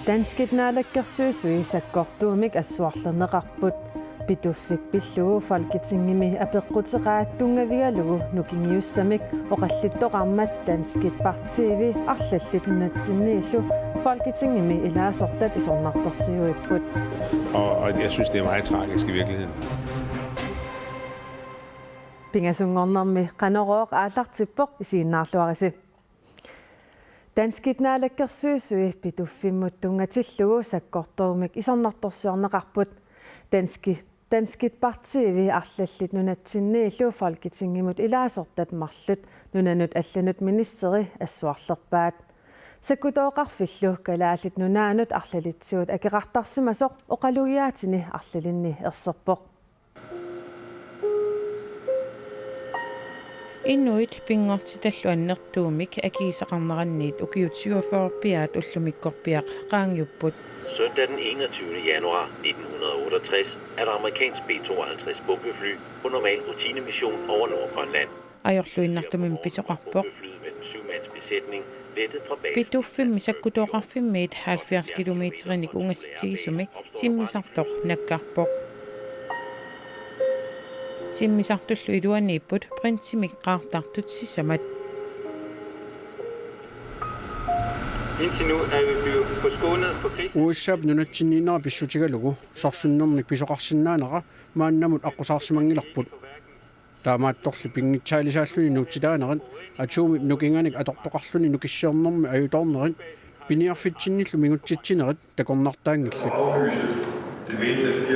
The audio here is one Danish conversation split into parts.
Danskit naalakkersuisui sakkortuumik assuarlerneqarput pituffik pillugu Folketingimi apeqquteraattungavigalugu nukingiussamik oqallittoqarmat Danskit partiivi arlallit Folketingimi ilaasortat isornartorsiuipput. Og jeg synes, det er meget tragisk i virkeligheden. Pingasungornermi qanorooq aallartippoq isiinnaarluarisi. Danskit naalakkersuisui pituffimmut tungatillugu sakkortuumik isornartorsiorneqarput Danskit partiivi arlallit nunatsinniillu Folketingimut ilaasortat marlut nunanut allanut ministeri assuarlerpaat. Sakutooqarfillu kalaallit nunaanut arlalitsiut akeqartarsimasoq oqalugiaatini arlalinni erserpoq. Inuit pingortitalluannertuumik akiisaqarneranniit ukiutsiuforpiaat ullumikkorpiaq qaangiupput. Søndag den 21. januar 1968 er der amerikansk B-52 bombefly på normal rutinemission over Nordgrønland. Ajorluinnartumin pisoqarpoq. Bombeflyet med den 7-mands besætning lettede fra basen. Pituffimmi sakkutoqarfimmiit 70 kilometerik ungastigisumi timmisartoq nakkarpoq. Timmisartullu iluaniipput prinsimik qaartartut sissamat. Indtil nu er vi blevet forskånet for krisen. Uissab nunatsinniinera pissutigalugu sorsunnernik pisoqarsinnaanera maannamut aqusaarsimangilarput. Taamaattorli pingitsaalisaalluni nuutitaanerin atuumi nukinganik atortoqarluni nukissiornermi ajutornerin piniarfitsinniillu mingutsitsinerit takornartaangillik.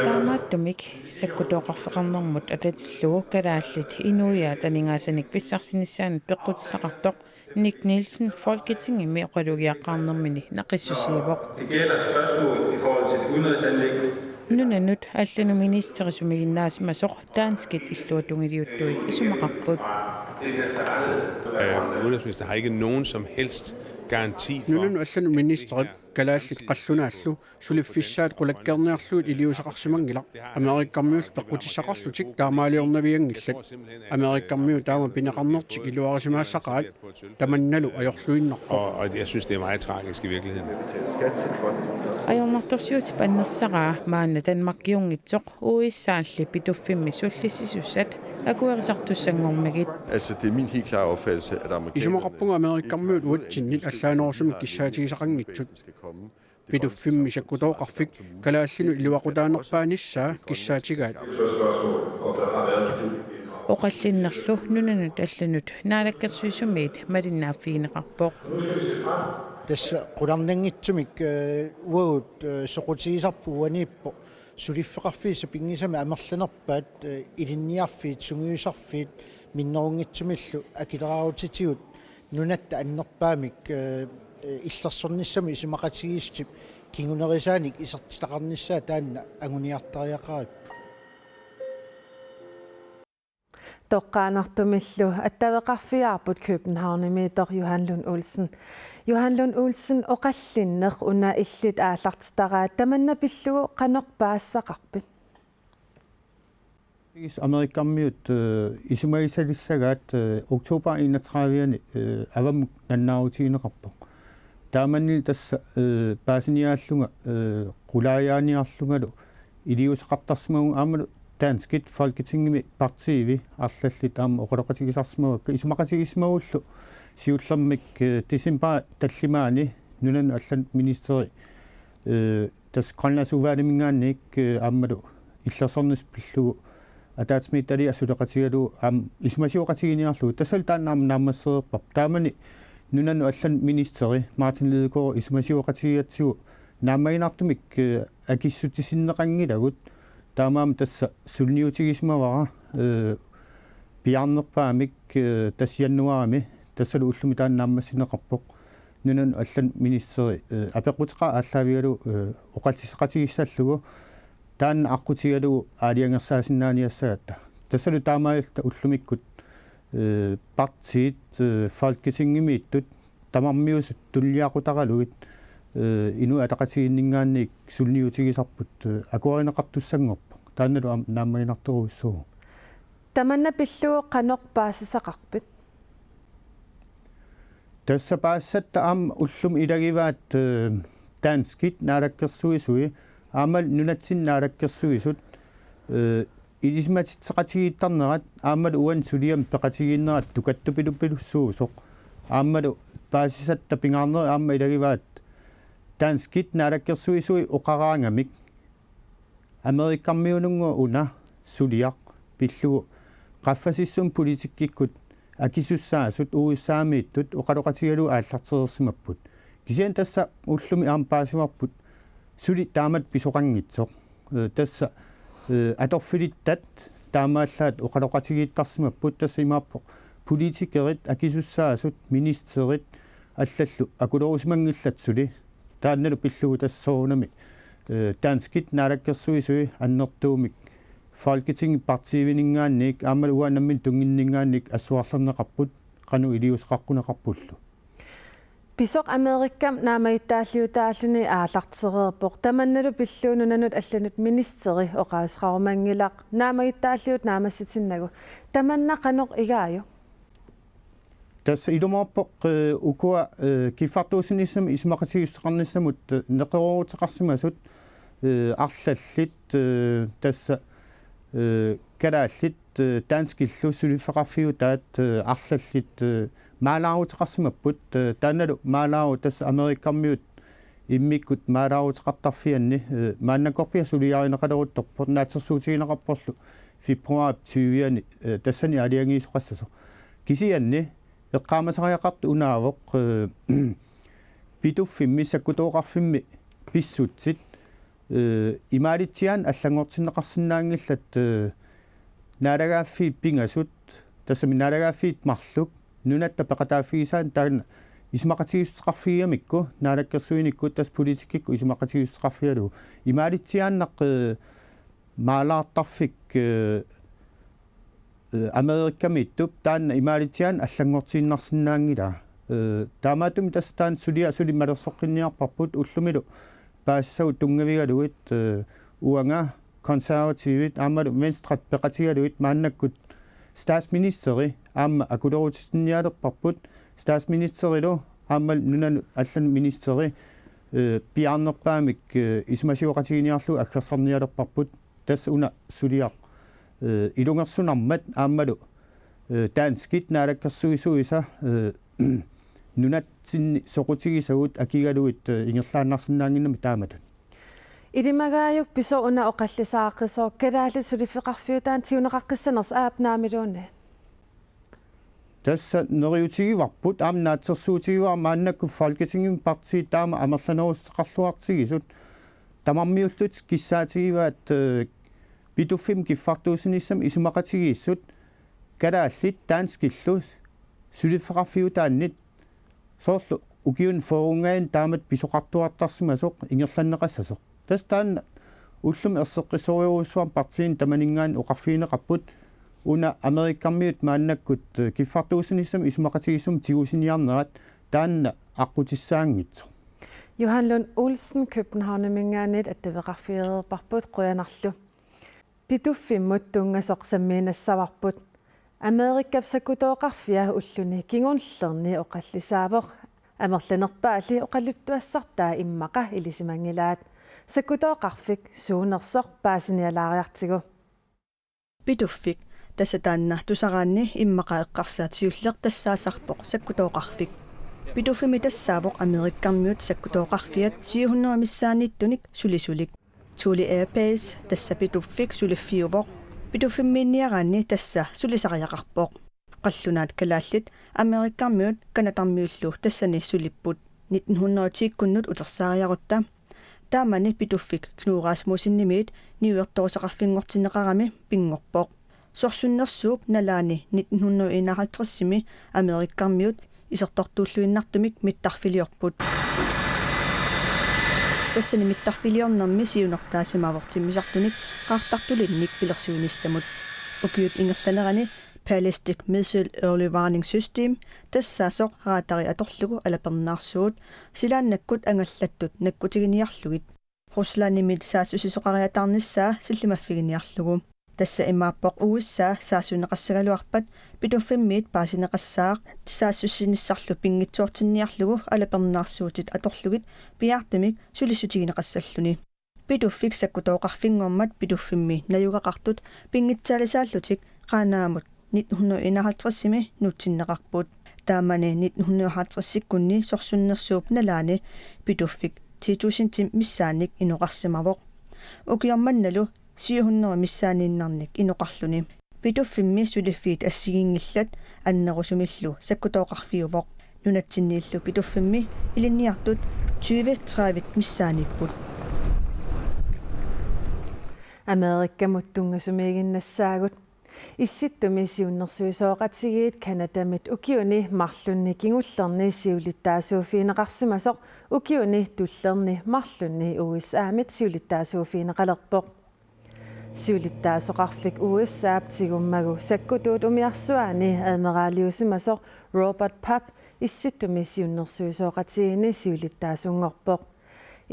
Taamaattumik sakkutoqarfeqarnermut atatillugu kalaallit inuiaa taningaasanik pissarsinissaanut peqqutissaqartoq Nick Nielsen Folketingimi oqalugiaqqaarnermini naqissusiivoq. Det gælder spørgsmål i forhold til udenrigsanliggende. Nunanut allanu ministerisumiginnaasimasoq Danskit illuatungiliuttui isumaqarput. Udenrigsminister har ikke nogen som helst garanti for. Nunanu allanu ministeret kalaallit qallunaallu suliffissaat qulakkerniarluut iliusaqarsimangila Amerikkarmiut peqqutissaqarlutik taamaaliornaviangillat Amerikkarmiu taama pineqarnertik iluarisimassaqaat tamannalu ajorluinnarpoq. Og jeg synes, det er meget tragisk i virkeligheden. Ajornartorsiut pannersaraa maanna Danmarkiungitsoq uissaalli pituffimmi sullissisussat akuerisartussangormagit. Altså, det er min helt klare opfattelse, at amerikanerne... Isumaqarpunga Amerikkarmiut uatsinnit allaanorusumik kissaatigisaqanngitsut. Pituffimmi sakkutooqarfik kalaallinu iluaqutaanerpaanissaa kissaatigaat. Oqallinnerlu nunanut allanut naalakkersuisumiit malinnaaffiineqarpoq. Tässä qularnangitsumik uagut soqutigisarpuuaniippo suliffeqarfiisa pingisami amerlanerpaat ilinniarfiit sungiusarfiit minnerungitsumillu akileraarutitigut nunatta annerpaamik illersornissami isimaqatigiistip kingunerisaanik isertilaqarnissaa taanna anguniartariaqarit. Toqqaanartumillu attaveqarfiaarput Københavnimiitor Johan Lund Olsen oqallinneq una illit aallartitaraa tamanna pillugu qanorpaassaqarpit. Amerikkarmiut isumaisalisagaat oktober 31 avamuk nannaarutiineqarpoq. Taamanil tassa paasiniaallunga qulaajaaniarlungalu iliusaqartarsimagun aamalu Danskit Folketingimi partiivi arlallit aama oqaloqatigisarsimavakka isumaqatigismagullu siullermik december tallimaani nunan allan ministeri tas qanlasuvaalimingaannik aamalu illersornis pillugu ataatsmiittali assuleqatigalu isumasiuqatiginiarlugu tassal taannaam naammasseerpap taamani nunan allan ministeri Martin Lidegaard isumasiuqatigiatsigu naammaginartumik akissutisinneqangilagut taamaam tassa sulniutigismavara piarnerpaamik tassiannuarami tassalu ullumi taannaammassineqarpoq nunan allan ministeri apeqqutiqa ааllaavigalu oqaltisaqatigissallugu taanna aqutigalu aaliangersaasinnaaniassagatta tassalu taamaalta ullumikkut partiit Folketingimiittut tamarmiusut tulliaqutaqalugit inu ataqatiginningaannik sulniutigisarput akuarineqartussangorpa taannalu naammaginartoruussugu tamanna pillugu qanorpaassaqarpit tässä päässä am ullum ilagivaat таанскит наалаккерсуисуи аамал нунатсиннаалаккерсуисут илисматитсеқатигииттарнерат аамал уан сулиам пеқатигииннерат тукаттупилуппилуссуусоқ аамалу паасисатта пингаарнери аама илагиваат таанскит наалаккерсуисуи оқараангамик америккармиунунгу уна сулиақ пиллугу qaffasissum politikkikut akisussaassut uissaamiittut oqaloqatigalu aallarterersimapпут кисиан тасса уллуми аампаасимарпут сули таамат писоқангитсоқ тасса аторфилиттат таамааллаат оqaloqatigiiттарсимаппут тасса имааппоқ политикерит акисуссаассут министерит аллаллу акулорусимангиллатсули таанналу пиллугу тассоорунами таанскит наалаккерсуисуи аннертуумик Folketinget partiviningaannik aamal uanammin tunginningaannik assuarlarneqarput qanu iliusqarquneqarpullu Pisoq Amerikkam naamaittaalliutaalluni aallartererpoq tamannalu pilluununanut allanut ministeri oqaasqarumangilaq naamaittaalliut naamassitinnagu tamanna qanoq igaayu tas ilumorpoq ukua kiffartuusinissam ismaqatigiusseqarnissamut neqeruuteqarsimasut arlallit tassa калааллит таанскиллу сулиффеқарфиутаат арлаллит маалаарутеқарсимаппут тааналу маалаару тасса америккармиут иммиккут маалаарутеқартарфианни мааннакорпиа сулиаринеқалерутторпут наатерсуутигинеқарпорлу фибруар 20-ани тассани алиангиисоқассасо кисианни эққаамасариақарту унаавоқ питуффимми саккутооқарфимми писсутсит имаалитсиан аллангортиннеқарсинаангиллат наалагааффи пингасут тассами наалагааффиит марлук нунатта пеқатааффигисаан таана исмақатигиустеқарфигиамикку наалаккерсуиникку тас политиккикку исмақатигиустеқарфигалу имаалитсиааннақ маалаартарфик америккамиттуп таана имаалитсиан аллангортииннарсинаангила таамаатум тас таан сулиа малерсоққинниарпарпут уллумилу паассау тунгавигалуит уанга консервативит аамалу менстрат пеқатигалуит мааннаккут стаасминистери аама акулерутинниалерпарпут стаасминистерилу аамал нунану аллан министери пиарнерпаамик исмасиоқатигиниарлу аггерсарниалерпарпут тас уна сулиақ илунгерсунармат аамалу таанскит наалаккерсуисуиса нунатсинни соқутигисагут акигалуит ингерлааннарсинаангиннами тааматут илимагааюк писо уна оқаллисааққисоо калаалли сулиффеқарфиутаан тиунеқаққиссанерс аапнаамилуунне тасса нериутигиварпут аамнаатсерсуутигиваа мааннакку Folketinget парти таама амерланерустеқарлуартигисут тамармиуллут киссаатигиваат битуффим киффартуусиниссам исумақатигииссут калааллит таанскиллу сулиффеқарфиутааннит соорлу укиун форунгаан таамат писоқартуартарсимасоқ ингерланнеқассасоқ тас таан уллум ерсеққисориуруссуам партиин таманингаан оқарфиинеқарпут уна америккармиут мааннаккут киффартуусиниссам исумақатигиссум тигусиниарнерат таанна аққутиссаангитсо Johan Lund Olsen Københavnemингаанит аттавеқарфиерерпарпут қуянарлу питуффиммут тунгасоқсамминассаварпут Америккапсакутооқарфиа уллуни кингунллерни оқаллисаавоқ амерланерпаали оқаллуттуассартаа иммақа илисимангилаат сакутооқарфик суунерсоқ паасиниалаариартигу Pituffik тассатаанна тусараанни иммақа эққарсаатиуллер тассаасарпоқ саккутооқарфик Pituffimi тассаавоқ америккармиут саккутооқарфиат 700 миссааниттуник сулисулик Тули Airpace тасса Pituffik сулиффиувоқ Pituffimmiinniaraanni тасса сулисариақарпоқ қаллунаат калааллит америккармиут канатармиуллу тассани сулиппут 1910-куннут утерсаариарутта таамани Pituffik кнуурасмусиннимиит ниуерторусақарфингортинеқарами пингорпоқ сорсуннерсууп налаани 1951-сими америккармиут исертортууллуиннартумик миттарфилиорпут тассани миттарфилиорнэрми сиунертаасимавортиммисартуник qaartartulinnik pilersuunissamut ukiut ingerlanerani Ballistic Missile Early Warning System тассаасоқ раатари аторлугу алапернаарсуут силааннаккут ангаллаттут наккутигиниарлугит руслаанимит саасусисоқариатаарниссаа силлимаффигиниарлугу Tässä immaappoq uussaa saasuneqassagaluarpat pituffimmiit paasineqassaaq tisaasussinissarlu pingitsuortinniarlugu alapernaarsuutit atorlugit piartamik sulisutigineqassalluni. Pituffik sakkutooqarfinngormat pituffimmi najugaqartut pingitsaalisaallutik qaanaamut 1951-simi nutsinneqarput. Taamani 1950-sikkunni sorsunnersuup nalaani pituffik 10.000 missaanik inoqarsimavoq. Ukiormannalu 700 missaaninnernik inoqarluni. Pituffimmi suliffiit assigingillat annerusumillu sakkutooqarfiuvoq. Nunatsinniillu pituffimmi ilinniartut 20-30 missaanipput. Amerikkamuttungasumigиннассаагут исситтумисиуннэрсуисооqatigiit канадамит укиуни марлунни кигуллерни сиулиттаасууфиинеқарсимасоқ укиуни туллерни марлунни USA-мит сиулиттаасууфиинеқалерпоқ сиулиттаасоқарфик USA-ап тигуммагу саккутуут умиарсуаани адмералиусимасоқ Роберт Пап исситтумисиуннэрсуисооqatigiini сиулиттаасунгорпоқ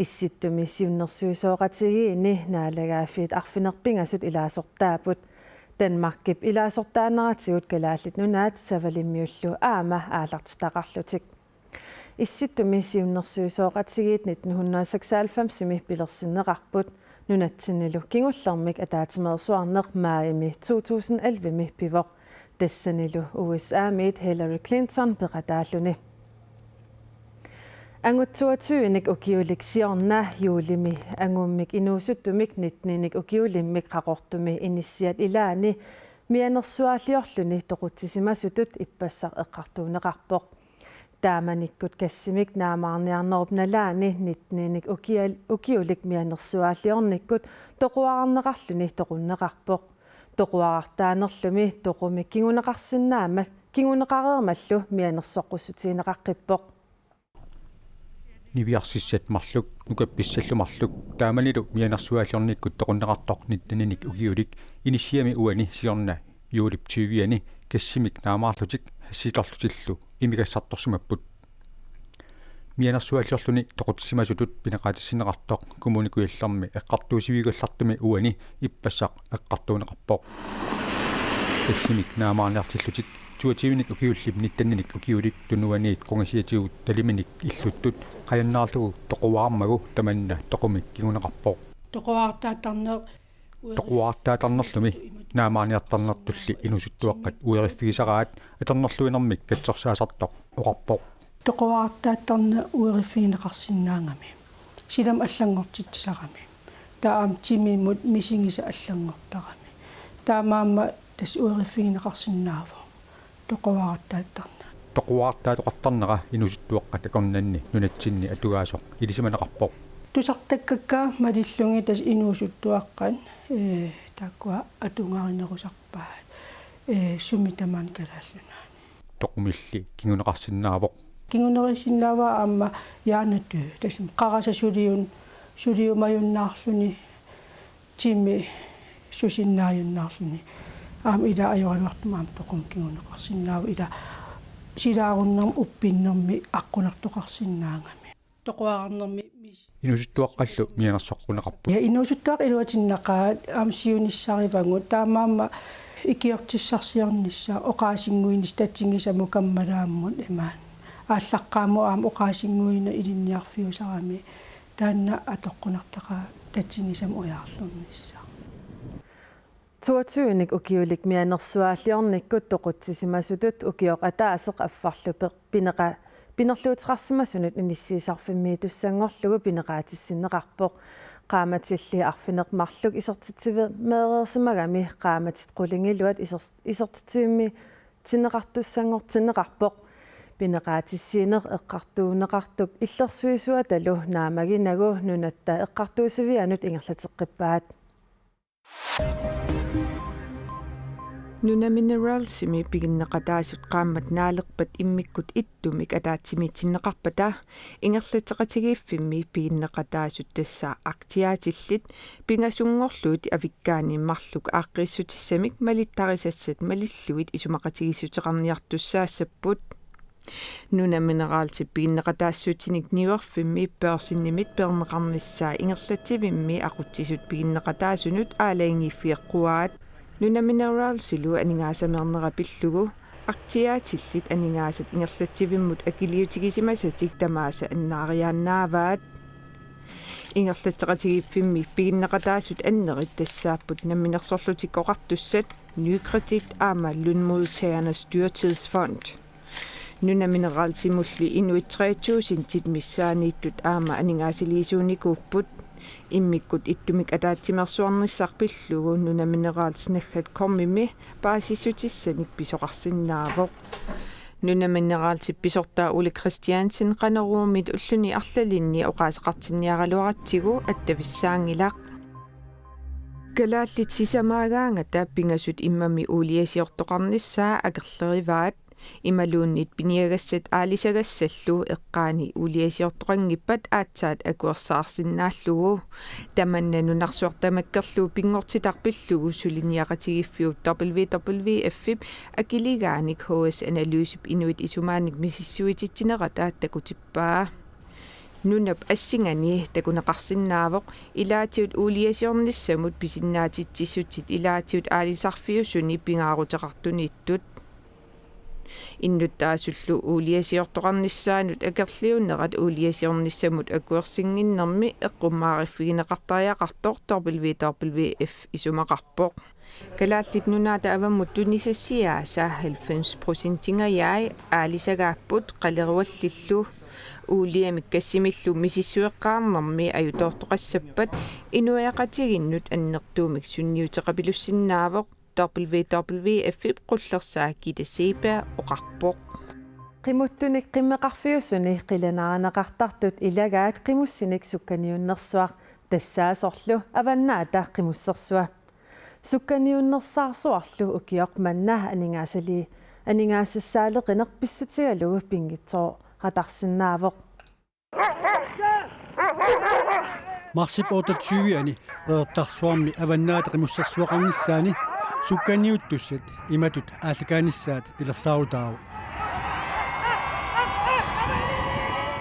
исситтумисиуннэрсуисооqatigiini наалагааффиит арфинерпингасут илаасортаапут Danmark ilaasortaaneratigут kalaallit nunaat savalimmiullu aama aalaartitaqarlutik исситтумисиуннэрсуисооqatigiit 1996-сими пилерсиннеқарпут нунатсиннилу кингуллермик атаатимерсуарнеқ маами 2011-ми пивоқ тассанилу USA-мит Hillary Clinton пеқатааллуни ангутсуатсуиник укиуликсиорна юулими ангуммик инуусуттумик нитниник укиулиммик қақортуми иниссиат илаани мианерсуааллиорлуни тоқутсисимасутут иппассақ эққартуунеқарпоқ тааманиккут кассимик наамаарниарнеруп налаани нитниник укиулик мианерсуааллиорниккут тоқуаарнеқарлуни тоқуннеқарпоқ тоқуаартаанерлуми тоқумик кигунеқарсинаамак кигунеқареермаллу мианерсоққуссутиинеқаққиппоқ Niviarsissat marluk nukappissallumarluk taamanilu mianarsuaallornikkut toqunneqartoq nitninik ukiulik inissiami uani siorna yuulip 20ani kassimik naamaarlutik hassitorlutillu imikassartorsumapput mianarsuaallorluni toqutissimasutut pineqaatissineqartoq kommunikuillermi eqqartuusivigullartumi uani ippassaq eqqartuuneqarpoq kassimik naamaarniartillutik tuativinik ukiullip nittanninik ukiulik tunuaniit qongasiatigut taliminik illuttut qayannaarlugu toquaarmagu tamanna toqumik kiguneqarpoq toquaartaatarnerlumi naamaarniartarnertulli inusuttuaqqat ueriffigisaraat atarnerluinermik katsorsaasartoq oqarpoq toquaartaattarna ueriffigineqarsinnaangami silam allangortitsisarami taam timimut misingisa allangortarami taamaamma tas ueriffigineqarsinnaavo toquaartaatoqartarnera inusuttuaqqat akornanni nunatsinni atugaasoq ilisimaneqarpoq tusartakkakkaa malillungi tas inusuttuaqqan takkua atungarinerusarpaa sumitamaan kalaallunaani toqumilli kinguneqarsinnaavoq kingunerisinnava amma yaanatu tasim qarasa suliumayunnaarluni timmi susinnaayunnaarluni am ida ajoraluartumaam toqum kinguneqarsinnaavu ida silaarunnam uppinnermi aqunartoqarsinnaangami toquaarnermi inusuttuaqqallu mianersoqquneqarpu ja inusuttuaq iluatinnaqaat am siunissarivangu taamaamma ikiortissarsiornissa oqaasinguinis tatsingisamu kammalaammun imaan ааllaqqaamu aam oqaasinguina ilinniarfiusarami taanna atoqqunartaqa tatsingisamu ujaarlurnissa 22ник укиулик мианерсуааллиорниккут тоқутсисимасутут укиоқ атаасеқ аффарлупеқ пинерлуутеқарсимасунут иниссиисарфимми туссангорлугу пинеқаатиссиннеқарпоқ qaamatilli arfinermarluk isertitsivmeereersimagami qaamatit qulingilluat isertitsivimmi tinneqartussangortinneqarpoq pineqaatissiineq eqqartuuneqartuk illersuisuatalu naamaginagu nunatta eqqartuusivianut ingerlateqqippaat Nuna mineralsimi piginneqataasut qaammat naaleqpat immikkut ittumik ataatimiitsinneqarpata ingerlateqatigiiffimmi piginneqataasut tassaa aktiaatillit pingasungorluut avikkaaniimmarluk aaqqissutисsamик malittarisassat malilluit isumaqatigissuteqarniartussaassapпут Nuna mineralsi piginneqataassutinik niuerfimmi pörsinnimit perneqarnissaa ingerlativimmi aquttisut piginneqataasunut aalaingiiffiiqquaat Nuna mineraalsilu aningaasamiarnerapillugu aqtiaatillit aningaasat ingerlatsivimmut akiliutigisimasitik tamaasa annaariaannaavaat ingerlatseqatigipfimmi piginneqataasut annerit tassaaput namminersorlutikkoqartussat Nykredit aama Lønmodtagernes Dyrtidsfond Nuna mineraalsimulli Inuit 3000 tit missaaniittut aama aningaasiliisuunikuupput immikkut ittumik ataatsimersuarnissarpillugu nuna mineraalsnaggat kormimi paasissutiссаник pisoqarsinnaavoq nuna mineraalsippisortaa Uli Christiansen qaneruumit ulluni arlalinni oqaasaqartinniaraluaratsigu attavissaaangilaq kalaallit sisamaagaanga taappingasut immami uliasiortoqarnissaa akerlerivaat imaluunnit piniagassat aalisagasallu eqqaani uliasiortoqangippat aatsaat akuersaarsinnaallugu tamannanunarsuartamakkerluu pingortitarpillugu suliniaqatigiffiut WWF akiliigaanik HS analysup inuit isumaanik misissuitittinerata takutippaa nunap assingani takuneqarsinnaavoq ilaatiut uliasiornissamut pisinnaatitsissutit ilaatiut aalisarfiusuni pingaaruteqartuniittut innuttaasullu uliasiortoqarnissaanut akerliunnerat uliasiornissamut akuersinginnermi eqqummaariffigineqartariaqartor WWF isumaqarpoq kalaallit nunaata avammut tunisassiaa 90%-ingayai aalisagaapput qaleruallillu uuliamik kassimillu misissueqqaarnermi ajutoortoqassappat inuiaqatiginnut annertuumik sunniuteqapilussinnaavoq WWF qullersaakidasiipa oqarpoq qimuttunik qimmeqarfiusuni qilanaaranaqartartut ilagaat qimussinik sukkaniunnersuaq tassaasorlu avannaata qimussersua sukkaniunnersaarsuarlu ukioqmanna aningaasassaaleqineq pissutigalugu pingitso qatarsinnaavoq Marsipota 20 qeertarsuarmi avannaata qimussersuaqarnissaani sukkaniuttussat imatut aallakaanissaat pilersaarutaaru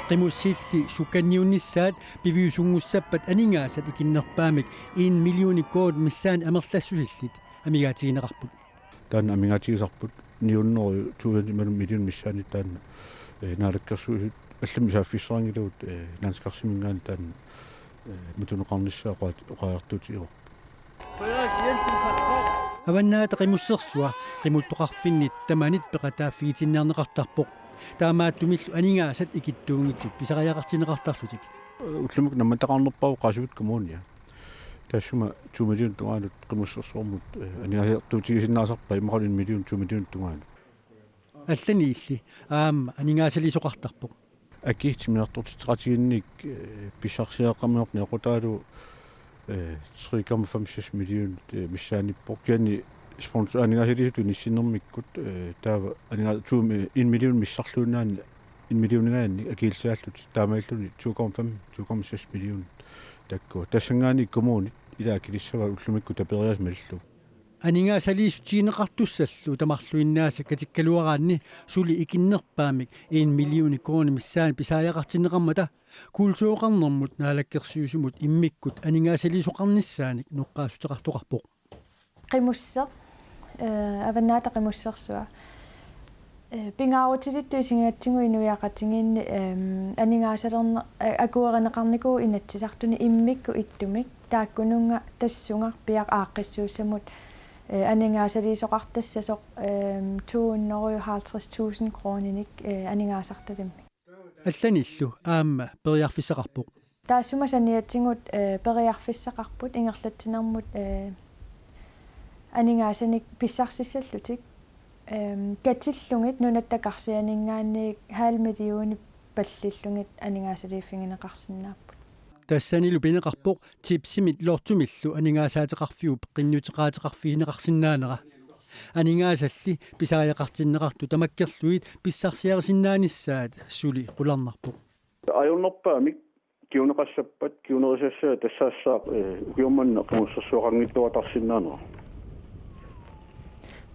qimussilli sukkaniunnissaat piviusungussappat aningaasat ikinnerpaamik 1 million kood missaan amerlassusillit amigaatigineqarput taanna amigaatigisarput niunneru 2 million missaani taanna naalakkersuusut allami saaffissarangiluvut naanskaarsimingaani taanna mituneqarnissaa oqaartuutiiroq avannaata qimussersua qimuttoqarfinnit tamanit peqataaffigitinnearneqartarpoq taamaatlumillu aningaasat ikittuungitik pisariaqartineqartarlutik ullumuk nammataqarnerpau qaasuvut kommunia taassuma 2 million tungaanut qimussersuarmut aningaasartuutigisinnaasarpa imaqal 1 million 2 million tungaanut allaniilli aamma aningaasalisoqartarpoq akihtiminartortiteqatiginnik pissarsiaqammiorni aqutaalu 3,5 million missaanippoq kiani sponsor aningaasalisut nissinnermikkut taava aninga 1 million missarluunaani 1 millionigaani akiilsaallut taamailluni 2,6 million takku tassangaani kommunit ilaakilissava ullumikku taperiasmallu aningaasaliisutigineqartussallu tamarluinnaasa katikkaluaraanni suli ikinnerpaamik 1 million kooni missaan pisaajaqartinneqarmata kuulsuoqarnermut naalakkersiusumut immikkut aningaasaliisoqarnissaanik nuqqaasuteqartoqarpoq qimusser avannaata qimussersua pingaarutitittu isingaatsingu inuiaqatiginni aningaasaleerna akuereneqarniku inatsisartuni immikku ittumik taakkununga tassunga piaq aaqqissuussamut aningaasaliisoqartassasoq 250.000 krooninik aningaasartalimmi алланиллу аама периарфиссақарпоқ таассума саниатсигут периарфиссақарпут ингерлатсинермут анигаасаник писсарсиссаллутик катиллугит нунаттакарсианингаанник 5 миллиони паллиллугит анигаасалииффигинеқарсинааппут тассанилу пинеқарпоқ типсимит лортумиллу анигаасаатеқарфиу пеққиннутеқаатеқарфигинеқарсинаанера анигаасалли писариақартиннеқарту тамаккерлуит писсарсиарисиннаанissaат сули қуларнарпоқ ajunnerpaamik kiuneqassappat kiunerisassaa tassaassаап укиумманне qimусsersuaqanngittuatarsinnaanера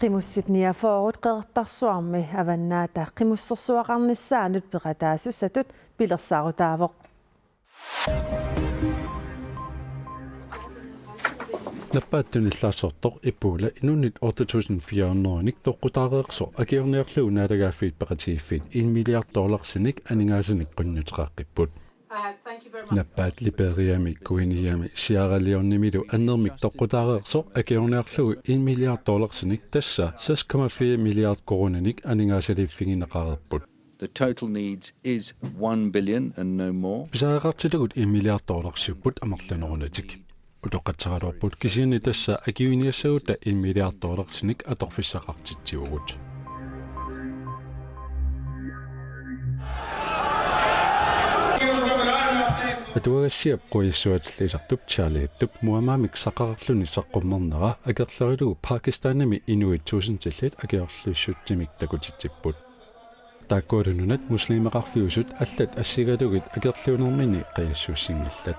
qimussitniafoorut qeertarsuarmi avannaata qimussersuaqarnissaanut peqataasussatut pilersaarutaavoq наппааттуниллаассортоқ иппуула инуннит 8400ник тоққутаареерсо акиорниарлугу наатагааффиит пеқатигиффит $1 миллиард анингаасаник қуннутеқааққиппут наппаат либериами куиниами сиаралионнимилу аннермик тоққутаареерсо акиорниарлугу $1 миллиард тасса 6,4 миллиард коронаник анингаасалиффигинеқарерпут. The total needs is $1 billion and no more. Писаагартилугут $1 миллиард суппут амерланерунатик. Утоққатсаралуарпут кисиани тасса акиуниассагута $1 миллиард аторфиссақартитсиугут. Атуагассиап қуиссуатиллисартуп чаалииттуп муамаамик сақарерлуни саққуммернера акерлерилугу Пакистанами инуит тусинтиллит акиорлуиссутсимик такутитсиппут. Тааккуалунунат муслимеқарфиусут аллат ассигалугит акерлуунермини қиассууссингиллат.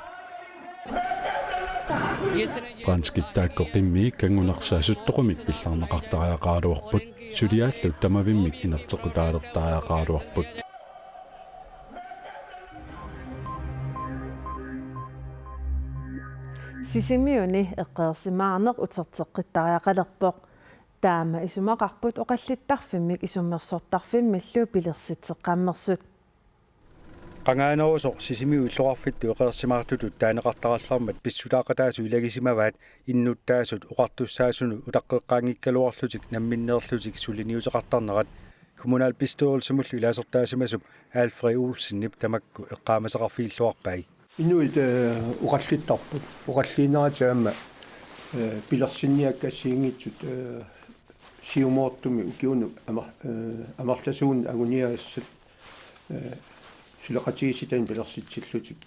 Франскит таакко қимми кангунерсаасуттоқумик пилларнеқартариақаалуарпут сулиааллут тамавиммик инертеқутаалертариақаалуарпут. Сисимиуни эққерсимаарнеқ утертеққиттариақалерпоқ таама исумақарпут оқаллиттарфиммик исуммерсортарфиммиллу пилерситеққаммерсут qangaanarusoq sisimiu illoqarfittu eqersimaartutut taanеqartarallarmat pissulaaqataasу iлагисимаваат иннуттаасут уqartussaasunu utaqqeqqaangikkaluarlutik namminneerlutik suliniuteqartarnerat kommunal beståelsesmullu ilaasерtaasимасуп Alfred Olsen tamakku eqqaamasaqarfiilluarpai inuit uqallittarput uqalliineraataama pilersinniakkassiingitsut siumoortumi ukiunu amarlasuun aguniaassat силеқатигиситан пилерситсиллутик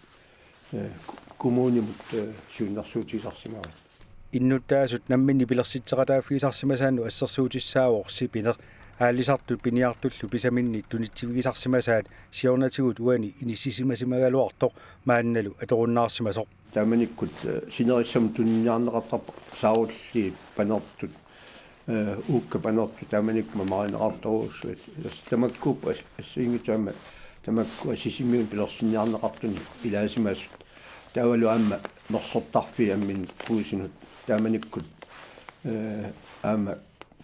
коммунимут сиуннэрсуутисарсимава иннуттаасут намминни пилерситсеқатааффигисарсимасаану ассерсуутиссаавоорси пинер аалисартут пиниартуллу писаминни тунитсивигисарсимасаат сиорнатигут уани инисисимасимагалуартоқ маанналу аторуннаарсимасоқ тааманиккут синериссам тунниарнеқартарпа саулли панертут уукка панертут тааманикма маринеқарторуссуат тамаккуп ассиингитаама тамакку асисимиун пилерсинниарнеқартуни илаасимаасут таавалу аама норсортарфи аммин куусинут тааманиккут аама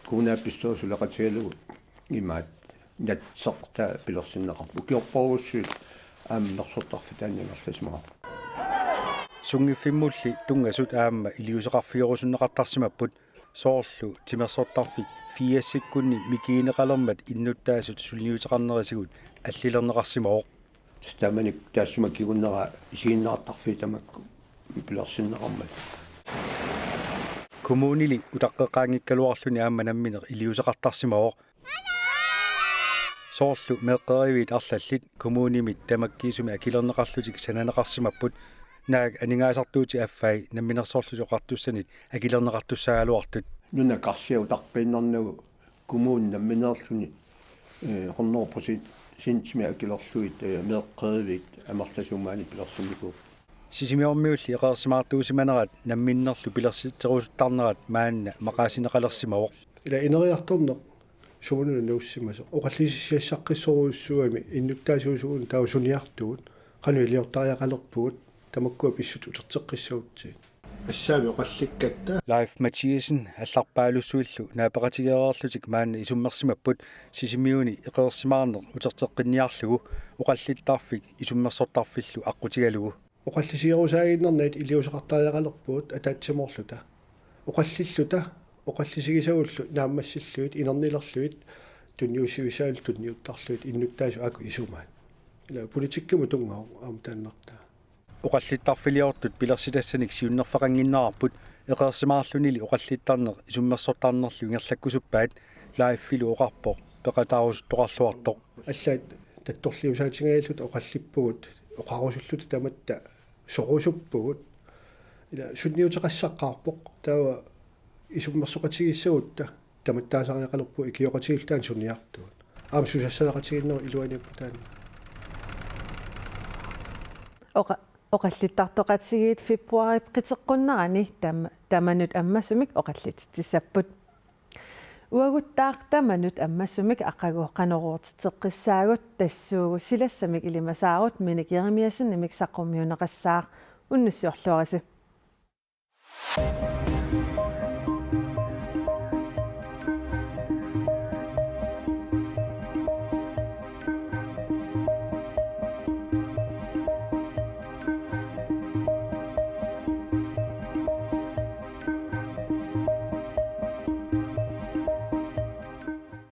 кунааппистоосулеқатигалугу имаат натсеқта пилерсиннеқарпу киорпоруссуут аама норсортарфи тааннингерласмаа сунгиффиммулли тунгасут аама илиусеқарфиорусуннеқартарсимаппут соорлу тимерсортарфи фиассиккунни микиинеқалермат иннуттаасут сулниутеқарнерисигут аллилернеқарсимаоқ тааманик таассума кигуннера исигиннеқартарфи тамакку пилерсиннеқармат коммунили утаққеқаангиккалуарлуни аама намминер илиусеқартарсимаоқ соорлу меққеривит арлаллит коммунимит тамаккиисуми акилернеқарлутик сананеқарсимаппут нааг анингаасартуути аффай намминерсоорлути оқартуссанит акилернеқартуссаагалуартут нуна карсиау тарпииннернагу коммуун намминерлуни 100% синтими акилерлуит меққеривит амерласумаани пилерсимику сисимиормиулли эқерсимаартуусиманерат намминнерлу пилерситсерусуттарнерат маанна мақаасинеқалерсимавоқ ила инериарторнеқ сумунуна нууссимасо оқаллисиссаққиссоруйуссуами иннуттаасуусуун тау суниартуут қану илиортариақалерпуут тамаккуа писсут утертеққиссаутси ассаами оқалликкатта Leif Mathiesen алларпаалуссуиллу наапеқатигераарлутик маанна исуммерсимаппут сисимиуни эқерсимаарнер утертеққинниарлугу оқаллиттарфик исуммерсортарфиллу аққутигалугу оқаллисиерусаагиннернат илиусеқартариақалерпуут атаатсимоорлута оқаллиллута оқаллисигисагуллу нааммассиллуит инернилерлуит тунниуссивисаалу тунниуттарлуит иннуттаасу аку исумаат ила политиккаму тунгау аамтааннертаа оқаллиттарфилиортут пилерситассаник сиуннерфақангиннаарпут эқерсимаарлунили оқаллиттарнер исуммерсортарнерлу ингерлаккусуппаат лаиффилу оқарпоқ пеқатаарусуттоқарлуартоқ аллаат татторлиусаатингааллут оқаллиппугут оқарусуллута таматта сорусуппугут ила сунниутеқассаққарпоқ таава исуммерсоқатигиссагутта таматтаасариақалерпу икиоқатигилтаан суниартуут аам сусассаақатигиннер илуаниаппутаани оқаллиттартоқатсигиит фебруари қитеққуннерани таманут аммасумик оқаллитиссаппут уагуттаартаманут аммасумик ақагуоққанеруутитеққиссаагут тассуугу силассамик илимасаарут миник Jeremiasen имик саққуммиунеқассаар уннуссиорлуараси